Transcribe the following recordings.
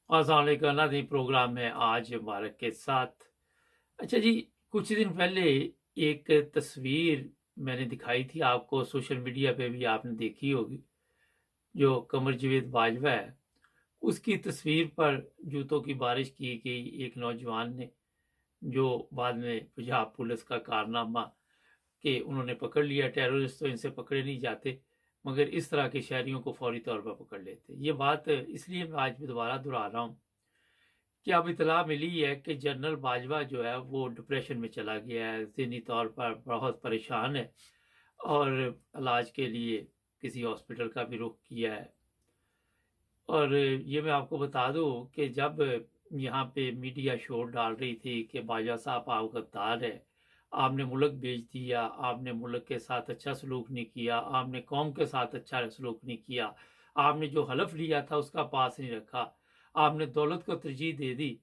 अस्सलाम वालेकुम नाज़रीन, प्रोग्राम में आज मुबारक के साथ। अच्छा जी, कुछ दिन पहले एक तस्वीर मैंने दिखाई थी आपको, सोशल मीडिया पे भी आपने देखी होगी। जो कमर जावेद बाजवा है, उसकी तस्वीर पर जूतों की बारिश की गई एक नौजवान ने, जो बाद में पंजाब पुलिस का कारनामा कि उन्होंने पकड़ लिया। टेररिस्ट तो इनसे पकड़े नहीं जाते, मगर इस तरह के शहरियों को फौरी तौर पर पकड़ लेते। ये बात इसलिए मैं आज भी दोबारा दोहरा रहा हूँ कि अब इतला मिली है कि जनरल बाजवा जो है वो डिप्रेशन में चला गया है, ज़हनी तौर पर बहुत परेशान है और इलाज के लिए किसी हॉस्पिटल का भी रुख किया है। और ये मैं आपको बता दूं कि जब यहाँ पे मीडिया शोर डाल रही थी कि बाजवा साहब आप गद्दार है, आपने मुल्क बेच दिया, आपने मुल्क के साथ अच्छा सलूक नहीं किया, आपने कौम के साथ अच्छा सलूक नहीं किया, आपने जो हलफ लिया था उसका पास नहीं रखा, आपने दौलत को तरजीह दे दी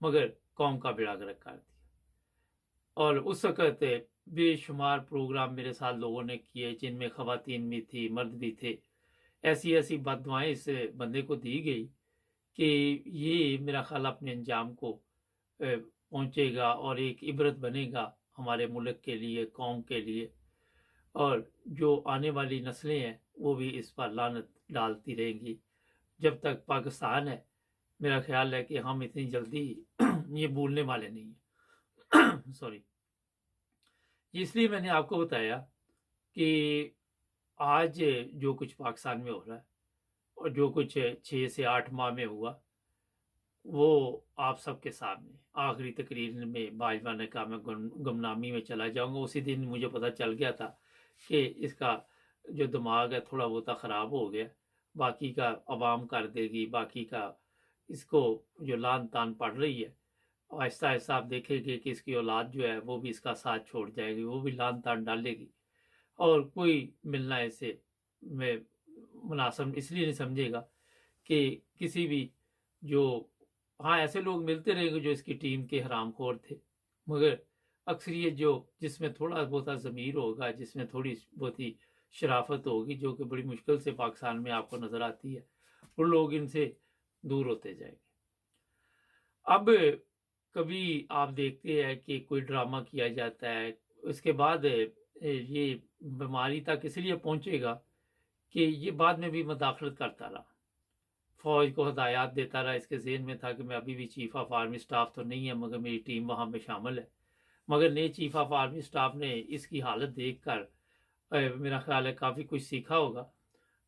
मगर कौम का बेड़ा गर्क कर दिया। और उस वक़्त बेशुमार प्रोग्राम मेरे साथ लोगों ने किए, जिनमें ख़वातीन भी थी, मर्द भी थे। ऐसी-ऐसी बददुआएँ इस बंदे को दी गई कि ये मेरा ख़्याल अपने अंजाम को पहुँचेगा और एक इबरत बनेगा हमारे मुल्क के लिए, कौम के लिए। और जो आने वाली नस्लें हैं, वो भी इस पर लानत डालती रहेंगी। जब तक पाकिस्तान है, मेरा ख़्याल है कि हम इतनी जल्दी ये भूलने वाले नहीं हैं। सॉरी। इसलिए मैंने आपको बताया कि आज जो कुछ पाकिस्तान में हो रहा है और जो कुछ 6 से 8 माह में हुआ, वो आप सबके सामने आखिरी तकरीर में बाजवा ने कहा मैं गुमनामी में चला जाऊंगा। उसी दिन मुझे पता चल गया था कि इसका जो दिमाग है थोड़ा बहुत ख़राब हो गया, बाकी का अवाम कर देगी, बाकी का इसको जो लान तान पड़ रही है, आहिस्ता आहिस्ता आप देखेंगे कि इसकी औलाद जो है वो भी इसका साथ छोड़ जाएगी, वो भी लान तान डालेगी और कोई मिलना ऐसे में मुनासिब इसलिए नहीं समझेगा कि किसी भी जो हाँ, ऐसे लोग मिलते रहेंगे जो इसकी टीम के हरामखोर थे, मगर अक्सरियत जो जिसमें थोड़ा बहुत ज़मीर होगा, जिसमें थोड़ी बहुत ही शराफत होगी, जो कि बड़ी मुश्किल से पाकिस्तान में आपको नज़र आती है, वो लोग इनसे दूर होते जाएंगे। अब कभी आप देखते हैं कि कोई ड्रामा किया जाता है, उसके बाद ये बीमारी तक इसलिए पहुंचेगा कि ये बाद में भी मदाखलत करता रहा, फौज को हदायत देता रहा। इसके ज़हन में था कि मैं अभी भी चीफ ऑफ आर्मी स्टाफ तो नहीं है, मगर मेरी टीम वहाँ में शामिल है। मगर नए चीफ ऑफ आर्मी स्टाफ ने इसकी हालत देख कर मेरा ख्याल है काफ़ी कुछ सीखा होगा।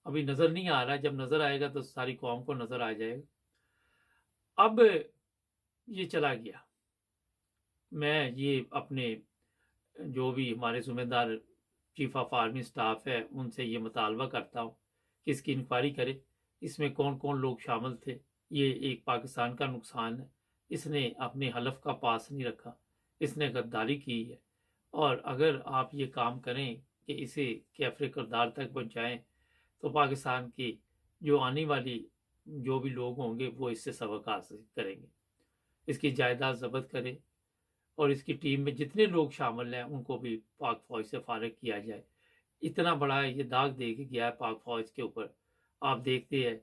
अभी नज़र नहीं आ रहा, जब नज़र आएगा तो सारी कौम को नज़र आ जाएगा। अब ये चला गया। मैं ये अपने जो भी हमारे ज़िम्मेदार चीफ ऑफ आर्मी स्टाफ है उनसे ये मुतालबा करता हूँ कि इसकी इंक्वायरी करे, इसमें कौन कौन लोग शामिल थे। ये एक पाकिस्तान का नुकसान है, इसने अपने हलफ का पास नहीं रखा, इसने गद्दारी की है। और अगर आप ये काम करें कि इसे कैफरे किरदार तक पहुँचाएँ, तो पाकिस्तान की जो आने वाली जो भी लोग होंगे वो इससे सबक हासिल करेंगे। इसकी जायदाद ज़ब्त करें और इसकी टीम में जितने लोग शामिल हैं उनको भी पाक फ़ौज से फ़ारिग किया जाए। इतना बड़ा ये दाग दे के गया है पाक फ़ौज के ऊपर। आप देखते हैं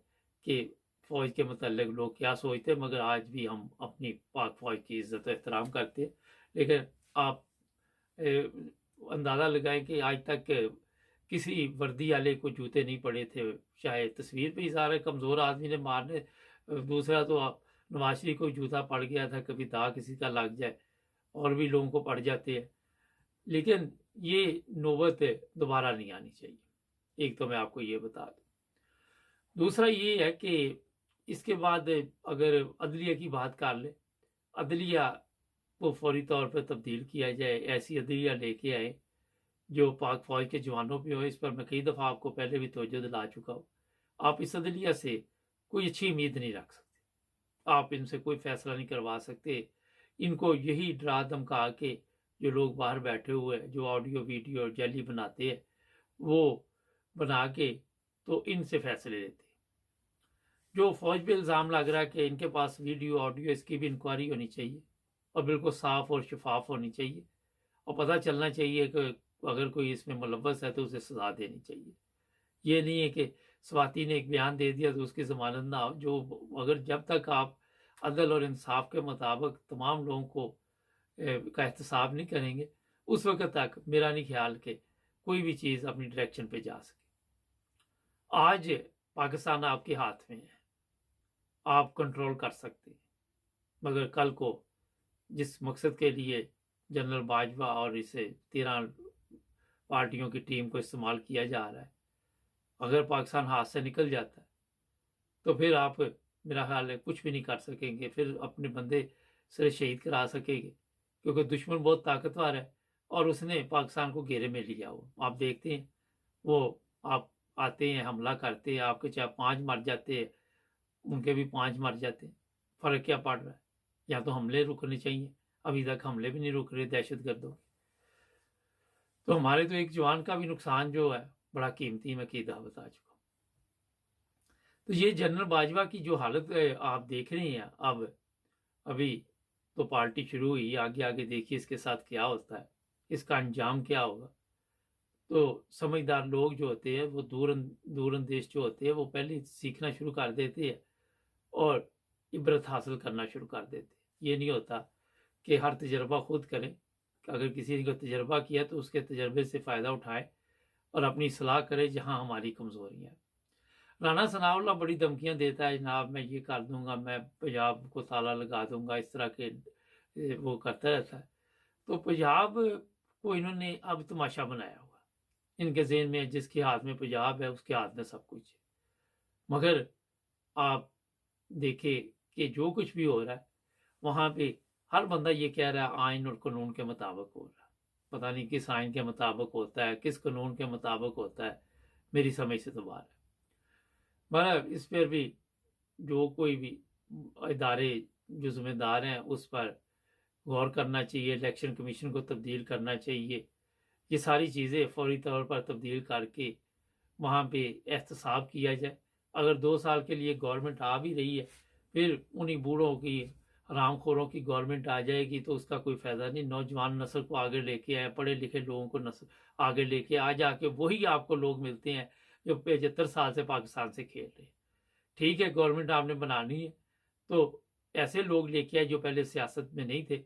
कि फ़ौज के मतलब लोग क्या सोचते हैं, मगर आज भी हम अपनी पाक फ़ौज की इज़्ज़त और एहतराम करते हैं। लेकिन आप अंदाज़ा लगाएँ कि आज तक किसी वर्दी वाले को जूते नहीं पड़े थे। चाहे तस्वीर पे इज़हार है कमज़ोर आदमी ने मारने, दूसरा तो नवाज़ शरीफ को जूता पड़ गया था, कभी दाग किसी का लग जाए और भी लोगों को पड़ जाते हैं। लेकिन ये नौबत दोबारा नहीं आनी चाहिए। एक तो मैं आपको ये बता दूँ। दूसरा ये है कि इसके बाद अगर अदलिया की बात कर लें, अदलिया को फौरी तौर पे तब्दील किया जाए, ऐसी अदलिया लेके आए जो पाक फ़ौज के जवानों पे हो। इस पर मैं कई दफ़ा आपको पहले भी तवज्जो दिला चुका हूँ। आप इस अदलिया से कोई अच्छी उम्मीद नहीं रख सकते। आप इनसे कोई फ़ैसला नहीं करवा सकते। इनको यही डरा धमका के जो लोग बाहर बैठे हुए हैं, जो ऑडियो वीडियो जाली बनाते हैं, वो बना के तो इनसे फ़ैसले लेते हैं। जो फ़ौज पे इल्ज़ाम लग रहा है कि इनके पास वीडियो, ऑडियो, इसकी भी इंक्वायरी होनी चाहिए और बिल्कुल साफ़ और शफ़ाफ़ होनी चाहिए और पता चलना चाहिए कि अगर कोई इसमें मुलव्वस है तो उसे सज़ा देनी चाहिए। ये नहीं है कि स्वाति ने एक बयान दे दिया तो उसकी जमानत ना हो, जो अगर जब तक आप अदल और इंसाफ के मुताबिक तमाम लोगों को का एहतसाब नहीं करेंगे, उस वक्त तक मेरा नहीं ख्याल कि कोई भी चीज़ अपनी डायरेक्शन पे जा सके। आज पाकिस्तान आपके हाथ में है, आप कंट्रोल कर सकते हैं, मगर कल को जिस मकसद के लिए जनरल बाजवा और इसे 13 पार्टियों की टीम को इस्तेमाल किया जा रहा है, अगर पाकिस्तान हाथ से निकल जाता है तो फिर आप मेरा ख्याल है कुछ भी नहीं कर सकेंगे, फिर अपने बंदे सिर्फ शहीद करा सकेंगे, क्योंकि दुश्मन बहुत ताकतवर है और उसने पाकिस्तान को घेरे में लिया। वो आप देखते हैं, वो आप आते हैं, हमला करते हैं, आपके चाहे 5 मर जाते हैं, उनके भी 5 मर जाते हैं, फ़र्क क्या पड़ रहा है? या तो हमले रुकने चाहिए, अभी तक हमले भी नहीं रुक रहे दहशतगर्दों के। तो हमारे तो एक जवान का भी नुकसान जो है बड़ा कीमती, मैं कीदा बता चुका हूँ। तो ये जनरल बाजवा की जो हालत आप देख रहे हैं अब, अभी तो पार्टी शुरू हुई, आगे आगे देखिए इसके साथ क्या होता है, इसका अंजाम क्या होगा। तो समझदार लोग जो होते हैं वो दूरंदेश जो होते हैं वो पहले सीखना शुरू कर देते हैं और इबरत हासिल करना शुरू कर देते हैं। ये नहीं होता कि हर तजर्बा खुद करें, अगर किसी ने तजर्बा किया तो उसके तजर्बे से फ़ायदा उठाए और अपनी सलाह करे जहां हमारी कमज़ोरियाँ हैं। राना सनाउल्लाह बड़ी धमकियां देता है, जनाब मैं ये कर दूंगा, मैं पंजाब को ताला लगा दूंगा, इस तरह के वो करता रहता है। तो पंजाब को इन्होंने अब तमाशा बनाया हुआ, इनके ज़हन में जिसके हाथ में पंजाब है उसके हाथ में सब कुछ है। मगर आप देखें कि जो कुछ भी हो रहा है वहाँ पे हर बंदा ये कह रहा है आइन और कानून के मुताबिक हो रहा है। पता नहीं किस आइन के मुताबिक होता है, किस कानून के मुताबिक होता है, मेरी समझ से तो बाहर है। मगर इस पर भी जो कोई भी इदारे जो जिम्मेदार हैं उस पर गौर करना चाहिए, इलेक्शन कमीशन को तब्दील करना चाहिए, ये सारी चीज़ें फौरी तौर पर तब्दील करके वहाँ पे एहतसाब किया जाए। अगर 2 साल के लिए गवर्नमेंट आ भी रही है, फिर उन्हीं बूढ़ों की हरामखोरों की गवर्नमेंट आ जाएगी तो उसका कोई फ़ायदा नहीं। नौजवान नस्ल को आगे लेके आए, पढ़े लिखे लोगों को नस्ल आगे लेके आ जाके वही आपको लोग मिलते हैं जो 75 साल से पाकिस्तान से खेल रहे हैं। ठीक है, गवर्नमेंट आपने बनानी है तो ऐसे लोग लेके आए जो पहले सियासत में नहीं थे,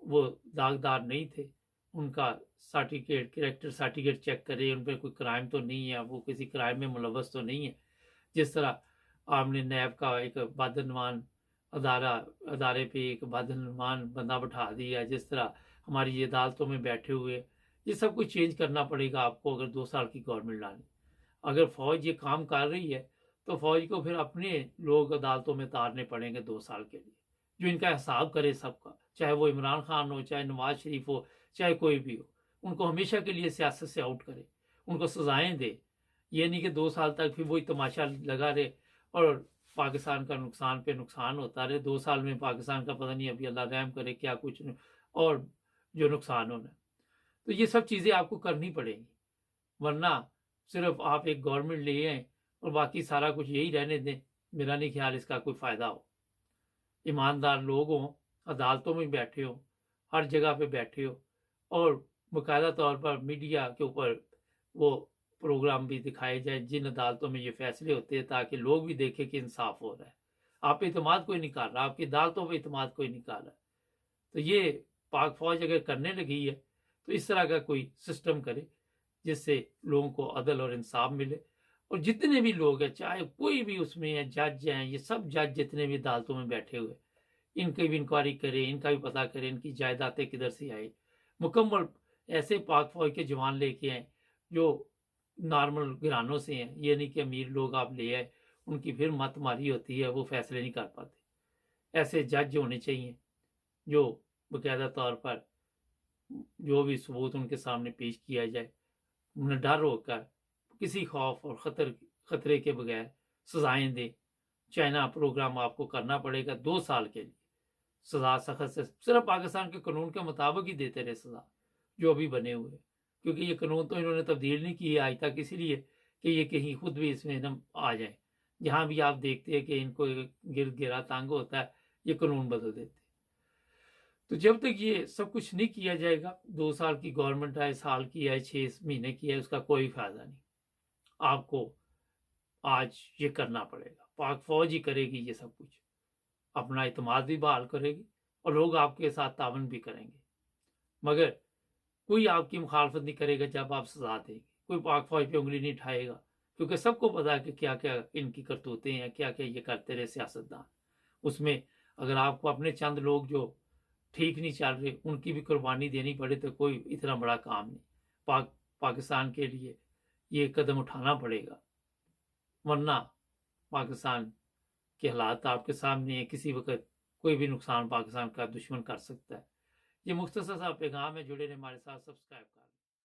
वो दागदार नहीं थे, उनका सर्टिफिकेट, कैरेक्टर सर्टिफिकेट चेक करें, उन पर कोई क्राइम तो नहीं है, वो किसी क्राइम में मुलव्वस तो नहीं है। जिस तरह आपने नैब का एक बदनवान अदारे पे एक बदनवान बंदा बैठा दिया, जिस तरह हमारी ये अदालतों में बैठे हुए, ये सब कुछ चेंज करना पड़ेगा आपको अगर 2 साल की गवर्नमेंट लानी। अगर फौज ये काम कर रही है तो फौज को फिर अपने लोग अदालतों में तारने पड़ेंगे 2 साल के लिए, जो इनका हिसाब करे सबका, चाहे वो इमरान खान हो, चाहे नवाज शरीफ हो, चाहे कोई भी हो, उनको हमेशा के लिए सियासत से आउट करे, उनको सजाएं दे। ये नहीं कि 2 साल तक फिर वही तमाशा लगा रहे और पाकिस्तान का नुकसान पे नुकसान होता रहे। 2 साल में पाकिस्तान का पता नहीं, अभी अल्लाह रहम करे क्या कुछ और जो नुकसान होना है। तो ये सब चीज़ें आपको करनी पड़ेंगी, वरना सिर्फ आप एक गवर्नमेंट ले आए और बाकी सारा कुछ यही रहने दें, मेरा नहीं ख्याल इसका कोई फ़ायदा हो। ईमानदार लोग हों, अदालतों में बैठे हो, हर जगह पे बैठे हो और बाकायदा तौर पर मीडिया के ऊपर वो प्रोग्राम भी दिखाए जाए जिन अदालतों में ये फैसले होते हैं, ताकि लोग भी देखें कि इंसाफ हो रहा है। आप पे इतमाद कोई नहीं कर रहा, आपकी अदालतों पे इतमाद कोई नहीं कर रहा। तो ये पाक फौज अगर करने लगी है तो इस तरह का कोई सिस्टम करे जिससे लोगों को अदल और इंसाफ मिले। और जितने भी लोग हैं, चाहे कोई भी उसमें है, जज हैं, ये सब जज जितने भी अदालतों में बैठे हुए, इनकी भी इंक्वायरी करें, इनका भी पता करें, इनकी जायदादें किधर से आई। मुकम्मल ऐसे पाक फौज के जवान लेके आए जो नॉर्मल घरानों से हैं, ये नहीं कि अमीर लोग आप ले आए, उनकी फिर मत मारी होती है, वो फैसले नहीं कर पाते। ऐसे जज होने चाहिए जो बाकायदा तौर पर जो भी सबूत उनके सामने पेश किया जाए, निडर होकर किसी खौफ और खतरे के बगैर सजाएं दे। चाइना प्रोग्राम आपको करना पड़ेगा 2 साल के लिए, सजा सख्त से सिर्फ पाकिस्तान के कानून के मुताबिक ही देते रहे सजा जो अभी बने हुए, क्योंकि ये कानून तो इन्होंने तब्दील नहीं किए आज तक, इसीलिए कि ये कहीं खुद भी इसमें न आ जाए। जहां भी आप देखते हैं कि इनको गिर गिरा तंग होता है, ये कानून बदल देते। तो जब तक ये सब कुछ नहीं किया जाएगा, 2 साल की गवर्नमेंट आए, साल की आए, 6 महीने की है, उसका कोई फायदा नहीं। आपको आज ये करना पड़ेगा। पाक फौज ही करेगी ये सब कुछ, अपना इत्मीनान भी बहाल करेगी और लोग आपके साथ तावन भी करेंगे। मगर कोई आपकी मुखालफत नहीं करेगा जब आप सजा देंगे, कोई पाक फौज पे उंगली नहीं उठाएगा, क्योंकि सबको पता है कि क्या क्या इनकी करतूतें हैं, क्या क्या ये करते रहे सियासतदान। उसमें अगर आपको अपने चंद लोग जो ठीक नहीं चल रहे उनकी भी कुर्बानी देनी पड़े तो कोई इतना बड़ा काम नहीं। पाकिस्तान के लिए ये कदम उठाना पड़ेगा, वरना पाकिस्तान के हालात आपके सामने है। किसी वक्त कोई भी नुकसान पाकिस्तान का दुश्मन कर सकता है। ये मुख्तसर सा पैगाम है। जुड़े रहे हमारे साथ, सब्सक्राइब करें।